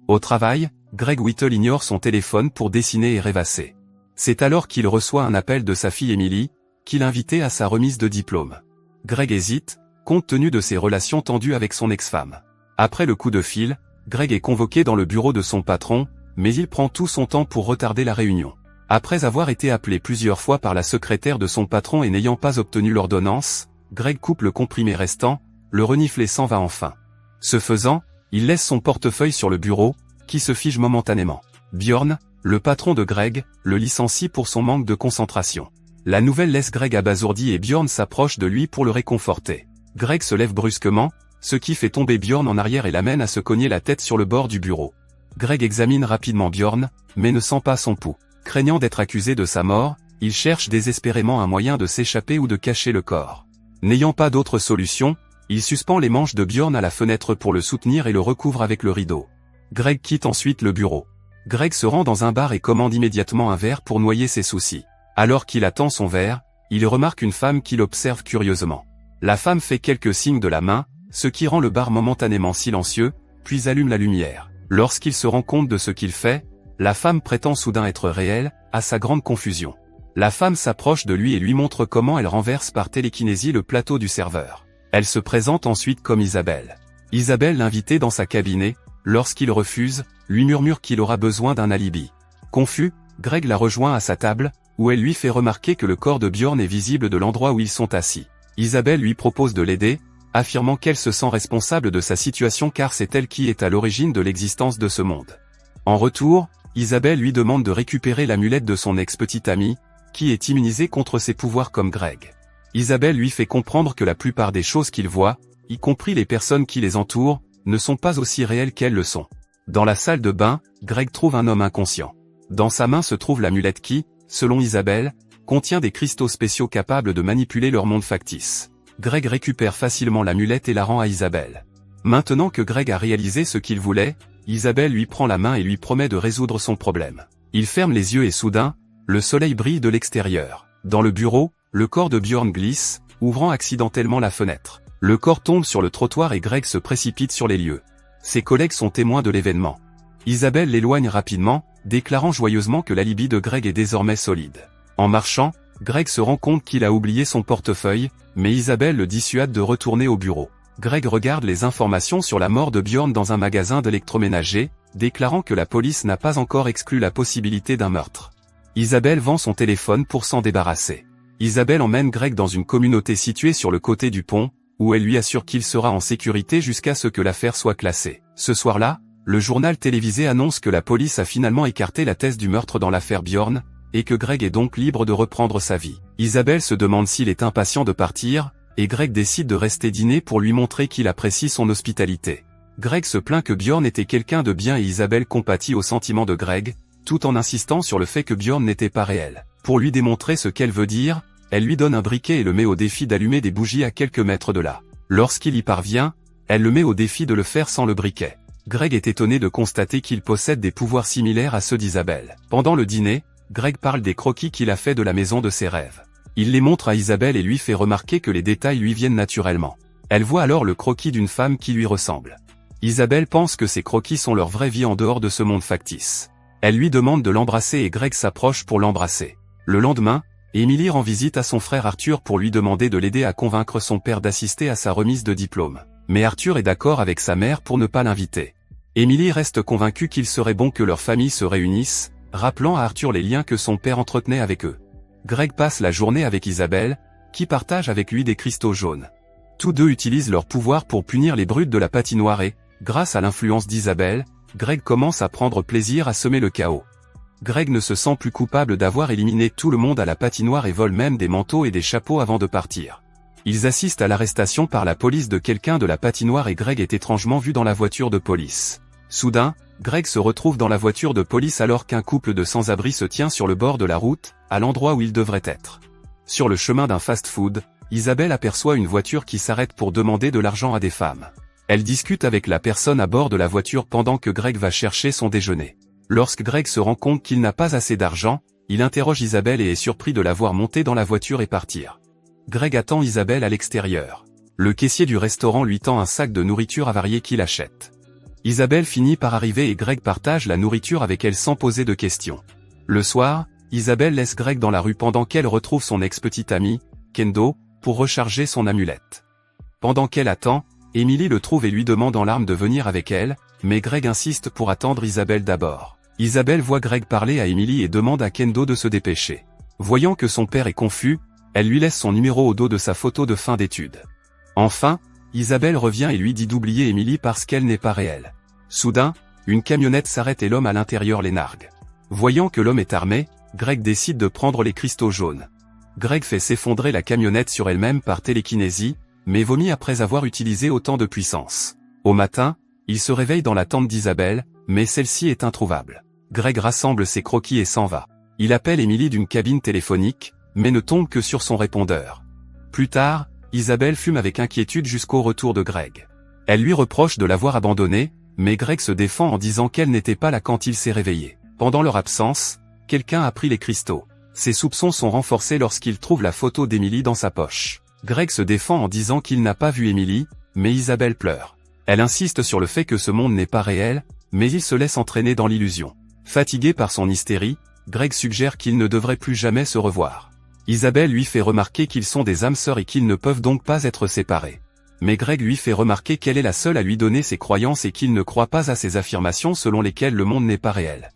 Au travail, Greg Whittle ignore son téléphone pour dessiner et rêvasser. C'est alors qu'il reçoit un appel de sa fille Emily, qui l'invitait à sa remise de diplôme. Greg hésite, compte tenu de ses relations tendues avec son ex-femme. Après le coup de fil, Greg est convoqué dans le bureau de son patron, mais il prend tout son temps pour retarder la réunion. Après avoir été appelé plusieurs fois par la secrétaire de son patron et n'ayant pas obtenu l'ordonnance, Greg coupe le comprimé restant, le renifle et s'en va enfin. Ce faisant, il laisse son portefeuille sur le bureau, qui se fige momentanément. Bjorn, le patron de Greg, le licencie pour son manque de concentration. La nouvelle laisse Greg abasourdi et Bjorn s'approche de lui pour le réconforter. Greg se lève brusquement, ce qui fait tomber Bjorn en arrière et l'amène à se cogner la tête sur le bord du bureau. Greg examine rapidement Bjorn, mais ne sent pas son pouls. Craignant d'être accusé de sa mort, il cherche désespérément un moyen de s'échapper ou de cacher le corps. N'ayant pas d'autre solution, il suspend les manches de Bjorn à la fenêtre pour le soutenir et le recouvre avec le rideau. Greg quitte ensuite le bureau. Greg se rend dans un bar et commande immédiatement un verre pour noyer ses soucis. Alors qu'il attend son verre, il remarque une femme qui l'observe curieusement. La femme fait quelques signes de la main, ce qui rend le bar momentanément silencieux, puis allume la lumière. Lorsqu'il se rend compte de ce qu'il fait, la femme prétend soudain être réelle, à sa grande confusion. La femme s'approche de lui et lui montre comment elle renverse par télékinésie le plateau du serveur. Elle se présente ensuite comme Isabelle. Isabelle l'invitait dans sa cabinet, lorsqu'il refuse, lui murmure qu'il aura besoin d'un alibi. Confus, Greg la rejoint à sa table, où elle lui fait remarquer que le corps de Bjorn est visible de l'endroit où ils sont assis. Isabelle lui propose de l'aider, affirmant qu'elle se sent responsable de sa situation car c'est elle qui est à l'origine de l'existence de ce monde. En retour, Isabelle lui demande de récupérer l'amulette de son ex-petite amie, qui est immunisée contre ses pouvoirs comme Greg. Isabelle lui fait comprendre que la plupart des choses qu'il voit, y compris les personnes qui les entourent, ne sont pas aussi réelles qu'elles le sont. Dans la salle de bain, Greg trouve un homme inconscient. Dans sa main se trouve l'amulette qui, selon Isabelle, contient des cristaux spéciaux capables de manipuler leur monde factice. Greg récupère facilement l'amulette et la rend à Isabelle. Maintenant que Greg a réalisé ce qu'il voulait, Isabelle lui prend la main et lui promet de résoudre son problème. Il ferme les yeux et soudain, le soleil brille de l'extérieur. Dans le bureau, le corps de Bjorn glisse, ouvrant accidentellement la fenêtre. Le corps tombe sur le trottoir et Greg se précipite sur les lieux. Ses collègues sont témoins de l'événement. Isabelle l'éloigne rapidement, déclarant joyeusement que l'alibi de Greg est désormais solide. En marchant, Greg se rend compte qu'il a oublié son portefeuille, mais Isabelle le dissuade de retourner au bureau. Greg regarde les informations sur la mort de Bjorn dans un magasin d'électroménager, déclarant que la police n'a pas encore exclu la possibilité d'un meurtre. Isabelle vend son téléphone pour s'en débarrasser. Isabelle emmène Greg dans une communauté située sur le côté du pont, où elle lui assure qu'il sera en sécurité jusqu'à ce que l'affaire soit classée. Ce soir-là, le journal télévisé annonce que la police a finalement écarté la thèse du meurtre dans l'affaire Bjorn, et que Greg est donc libre de reprendre sa vie. Isabelle se demande s'il est impatient de partir, et Greg décide de rester dîner pour lui montrer qu'il apprécie son hospitalité. Greg se plaint que Bjorn était quelqu'un de bien et Isabelle compatit aux sentiments de Greg, tout en insistant sur le fait que Bjorn n'était pas réel. Pour lui démontrer ce qu'elle veut dire, elle lui donne un briquet et le met au défi d'allumer des bougies à quelques mètres de là. Lorsqu'il y parvient, elle le met au défi de le faire sans le briquet. Greg est étonné de constater qu'il possède des pouvoirs similaires à ceux d'Isabelle. Pendant le dîner, Greg parle des croquis qu'il a fait de la maison de ses rêves. Il les montre à Isabelle et lui fait remarquer que les détails lui viennent naturellement. Elle voit alors le croquis d'une femme qui lui ressemble. Isabelle pense que ces croquis sont leur vraie vie en dehors de ce monde factice. Elle lui demande de l'embrasser et Greg s'approche pour l'embrasser. Le lendemain, Emily rend visite à son frère Arthur pour lui demander de l'aider à convaincre son père d'assister à sa remise de diplôme. Mais Arthur est d'accord avec sa mère pour ne pas l'inviter. Emily reste convaincue qu'il serait bon que leurs familles se réunissent, rappelant à Arthur les liens que son père entretenait avec eux. Greg passe la journée avec Isabelle, qui partage avec lui des cristaux jaunes. Tous deux utilisent leur pouvoir pour punir les brutes de la patinoire et, grâce à l'influence d'Isabelle, Greg commence à prendre plaisir à semer le chaos. Greg ne se sent plus coupable d'avoir éliminé tout le monde à la patinoire et vole même des manteaux et des chapeaux avant de partir. Ils assistent à l'arrestation par la police de quelqu'un de la patinoire et Greg est étrangement vu dans la voiture de police. Soudain, Greg se retrouve dans la voiture de police alors qu'un couple de sans-abri se tient sur le bord de la route, à l'endroit où il devrait être. Sur le chemin d'un fast-food, Isabelle aperçoit une voiture qui s'arrête pour demander de l'argent à des femmes. Elle discute avec la personne à bord de la voiture pendant que Greg va chercher son déjeuner. Lorsque Greg se rend compte qu'il n'a pas assez d'argent, il interroge Isabelle et est surpris de la voir monter dans la voiture et partir. Greg attend Isabelle à l'extérieur. Le caissier du restaurant lui tend un sac de nourriture avariée qu'il achète. Isabelle finit par arriver et Greg partage la nourriture avec elle sans poser de questions. Le soir, Isabelle laisse Greg dans la rue pendant qu'elle retrouve son ex-petit ami, Kendo, pour recharger son amulette. Pendant qu'elle attend, Emily le trouve et lui demande en larmes de venir avec elle, mais Greg insiste pour attendre Isabelle d'abord. Isabelle voit Greg parler à Emily et demande à Kendo de se dépêcher. Voyant que son père est confus, elle lui laisse son numéro au dos de sa photo de fin d'études. Enfin, Isabelle revient et lui dit d'oublier Emily parce qu'elle n'est pas réelle. Soudain, une camionnette s'arrête et l'homme à l'intérieur les nargue. Voyant que l'homme est armé, Greg décide de prendre les cristaux jaunes. Greg fait s'effondrer la camionnette sur elle-même par télékinésie, mais vomit après avoir utilisé autant de puissance. Au matin, il se réveille dans la tente d'Isabelle, mais celle-ci est introuvable. Greg rassemble ses croquis et s'en va. Il appelle Emily d'une cabine téléphonique, mais ne tombe que sur son répondeur. Plus tard, Isabelle fume avec inquiétude jusqu'au retour de Greg. Elle lui reproche de l'avoir abandonné, mais Greg se défend en disant qu'elle n'était pas là quand il s'est réveillé. Pendant leur absence, quelqu'un a pris les cristaux. Ses soupçons sont renforcés lorsqu'il trouve la photo d'Emily dans sa poche. Greg se défend en disant qu'il n'a pas vu Emily, mais Isabelle pleure. Elle insiste sur le fait que ce monde n'est pas réel, mais il se laisse entraîner dans l'illusion. Fatigué par son hystérie, Greg suggère qu'ils ne devraient plus jamais se revoir. Isabelle lui fait remarquer qu'ils sont des âmes sœurs et qu'ils ne peuvent donc pas être séparés. Mais Greg lui fait remarquer qu'elle est la seule à lui donner ses croyances et qu'il ne croit pas à ses affirmations selon lesquelles le monde n'est pas réel.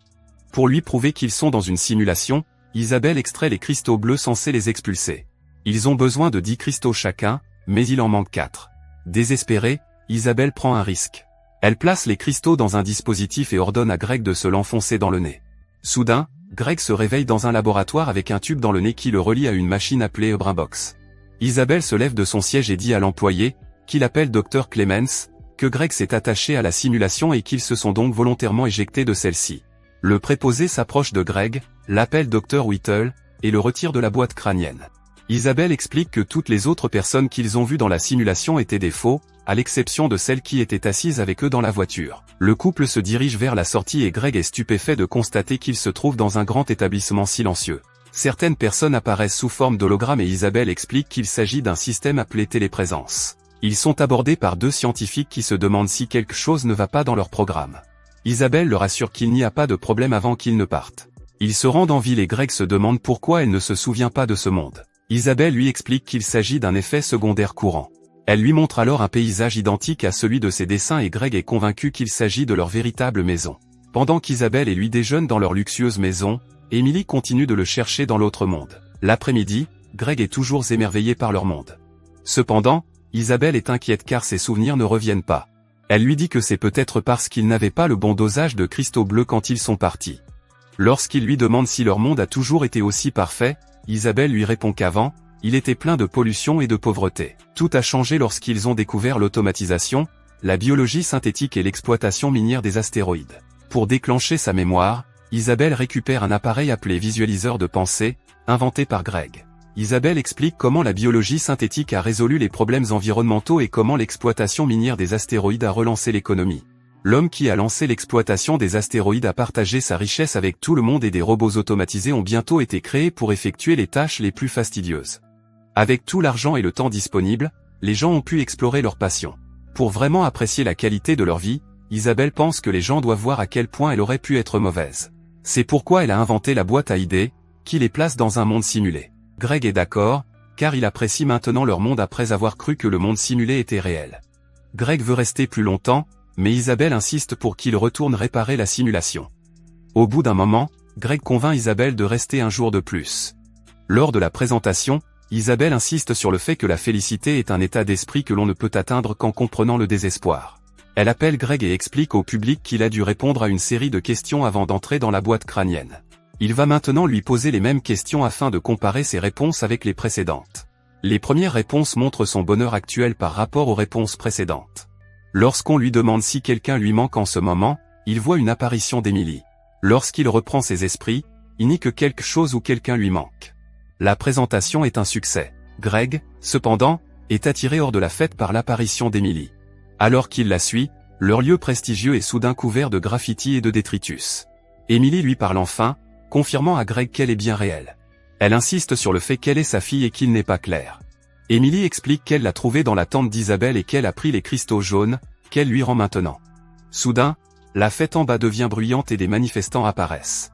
Pour lui prouver qu'ils sont dans une simulation, Isabelle extrait les cristaux bleus censés les expulser. Ils ont besoin de 10 cristaux chacun, mais il en manque 4. Désespérée, Isabelle prend un risque. Elle place les cristaux dans un dispositif et ordonne à Greg de se l'enfoncer dans le nez. Soudain, Greg se réveille dans un laboratoire avec un tube dans le nez qui le relie à une machine appelée Brainbox. Isabelle se lève de son siège et dit à l'employé, qu'il appelle Dr Clemens, que Greg s'est attaché à la simulation et qu'ils se sont donc volontairement éjectés de celle-ci. Le préposé s'approche de Greg, l'appelle Dr Whittle, et le retire de la boîte crânienne. Isabelle explique que toutes les autres personnes qu'ils ont vues dans la simulation étaient des faux, à l'exception de celle qui était assise avec eux dans la voiture. Le couple se dirige vers la sortie et Greg est stupéfait de constater qu'il se trouve dans un grand établissement silencieux. Certaines personnes apparaissent sous forme d'hologramme et Isabelle explique qu'il s'agit d'un système appelé téléprésence. Ils sont abordés par 2 scientifiques qui se demandent si quelque chose ne va pas dans leur programme. Isabelle leur assure qu'il n'y a pas de problème avant qu'ils ne partent. Ils se rendent en ville et Greg se demande pourquoi elle ne se souvient pas de ce monde. Isabelle lui explique qu'il s'agit d'un effet secondaire courant. Elle lui montre alors un paysage identique à celui de ses dessins et Greg est convaincu qu'il s'agit de leur véritable maison. Pendant qu'Isabelle et lui déjeunent dans leur luxueuse maison, Emily continue de le chercher dans l'autre monde. L'après-midi, Greg est toujours émerveillé par leur monde. Cependant, Isabelle est inquiète car ses souvenirs ne reviennent pas. Elle lui dit que c'est peut-être parce qu'ils n'avaient pas le bon dosage de cristaux bleus quand ils sont partis. Lorsqu'il lui demande si leur monde a toujours été aussi parfait, Isabelle lui répond qu'avant, il était plein de pollution et de pauvreté. Tout a changé lorsqu'ils ont découvert l'automatisation, la biologie synthétique et l'exploitation minière des astéroïdes. Pour déclencher sa mémoire, Isabelle récupère un appareil appelé visualiseur de pensée, inventé par Greg. Isabelle explique comment la biologie synthétique a résolu les problèmes environnementaux et comment l'exploitation minière des astéroïdes a relancé l'économie. L'homme qui a lancé l'exploitation des astéroïdes a partagé sa richesse avec tout le monde et des robots automatisés ont bientôt été créés pour effectuer les tâches les plus fastidieuses. Avec tout l'argent et le temps disponible, les gens ont pu explorer leur passion. Pour vraiment apprécier la qualité de leur vie, Isabelle pense que les gens doivent voir à quel point elle aurait pu être mauvaise. C'est pourquoi elle a inventé la boîte à idées, qui les place dans un monde simulé. Greg est d'accord, car il apprécie maintenant leur monde après avoir cru que le monde simulé était réel. Greg veut rester plus longtemps, mais Isabelle insiste pour qu'il retourne réparer la simulation. Au bout d'un moment, Greg convainc Isabelle de rester un jour de plus. Lors de la présentation, Isabelle insiste sur le fait que la félicité est un état d'esprit que l'on ne peut atteindre qu'en comprenant le désespoir. Elle appelle Greg et explique au public qu'il a dû répondre à une série de questions avant d'entrer dans la boîte crânienne. Il va maintenant lui poser les mêmes questions afin de comparer ses réponses avec les précédentes. Les premières réponses montrent son bonheur actuel par rapport aux réponses précédentes. Lorsqu'on lui demande si quelqu'un lui manque en ce moment, il voit une apparition d'Emily. Lorsqu'il reprend ses esprits, il nie que quelque chose ou quelqu'un lui manque. La présentation est un succès. Greg, cependant, est attiré hors de la fête par l'apparition d'Emily. Alors qu'il la suit, leur lieu prestigieux est soudain couvert de graffitis et de détritus. Emily lui parle enfin, confirmant à Greg qu'elle est bien réelle. Elle insiste sur le fait qu'elle est sa fille et qu'il n'est pas clair. Emily explique qu'elle l'a trouvée dans la tente d'Isabelle et qu'elle a pris les cristaux jaunes, qu'elle lui rend maintenant. Soudain, la fête en bas devient bruyante et des manifestants apparaissent.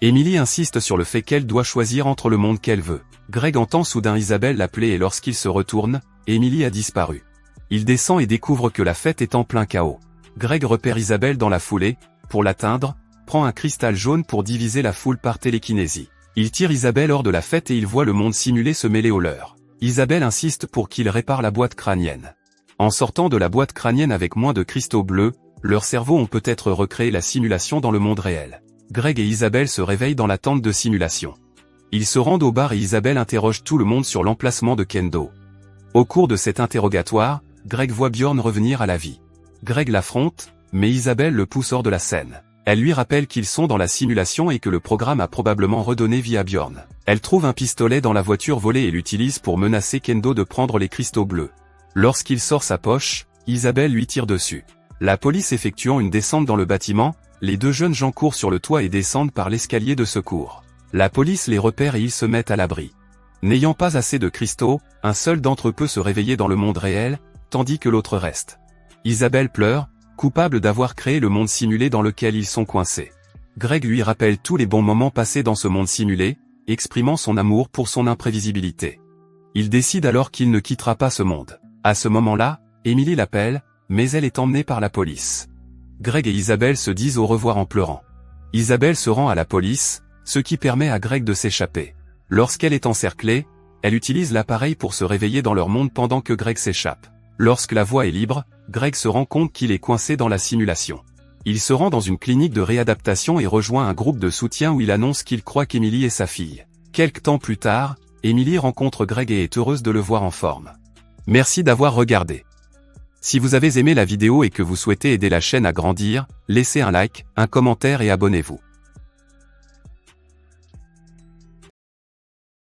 Emily insiste sur le fait qu'elle doit choisir entre le monde qu'elle veut. Greg entend soudain Isabelle l'appeler et lorsqu'il se retourne, Emily a disparu. Il descend et découvre que la fête est en plein chaos. Greg repère Isabelle dans la foulée, pour l'atteindre, prend un cristal jaune pour diviser la foule par télékinésie. Il tire Isabelle hors de la fête et il voit le monde simulé se mêler au leur. Isabelle insiste pour qu'il répare la boîte crânienne. En sortant de la boîte crânienne avec moins de cristaux bleus, leurs cerveaux ont peut-être recréé la simulation dans le monde réel. Greg et Isabelle se réveillent dans la tente de simulation. Ils se rendent au bar et Isabelle interroge tout le monde sur l'emplacement de Kendo. Au cours de cet interrogatoire, Greg voit Bjorn revenir à la vie. Greg l'affronte, mais Isabelle le pousse hors de la scène. Elle lui rappelle qu'ils sont dans la simulation et que le programme a probablement redonné vie à Bjorn. Elle trouve un pistolet dans la voiture volée et l'utilise pour menacer Kendo de prendre les cristaux bleus. Lorsqu'il sort sa poche, Isabelle lui tire dessus. La police effectuant une descente dans le bâtiment, les deux jeunes gens courent sur le toit et descendent par l'escalier de secours. La police les repère et ils se mettent à l'abri. N'ayant pas assez de cristaux, un seul d'entre eux peut se réveiller dans le monde réel, tandis que l'autre reste. Isabelle pleure, coupable d'avoir créé le monde simulé dans lequel ils sont coincés. Greg lui rappelle tous les bons moments passés dans ce monde simulé, exprimant son amour pour son imprévisibilité. Il décide alors qu'il ne quittera pas ce monde. À ce moment-là, Emily l'appelle, mais elle est emmenée par la police. Greg et Isabelle se disent au revoir en pleurant. Isabelle se rend à la police, ce qui permet à Greg de s'échapper. Lorsqu'elle est encerclée, elle utilise l'appareil pour se réveiller dans leur monde pendant que Greg s'échappe. Lorsque la voie est libre, Greg se rend compte qu'il est coincé dans la simulation. Il se rend dans une clinique de réadaptation et rejoint un groupe de soutien où il annonce qu'il croit qu'Emily est sa fille. Quelque temps plus tard, Emily rencontre Greg et est heureuse de le voir en forme. Merci d'avoir regardé. Si vous avez aimé la vidéo et que vous souhaitez aider la chaîne à grandir, laissez un like, un commentaire et abonnez-vous.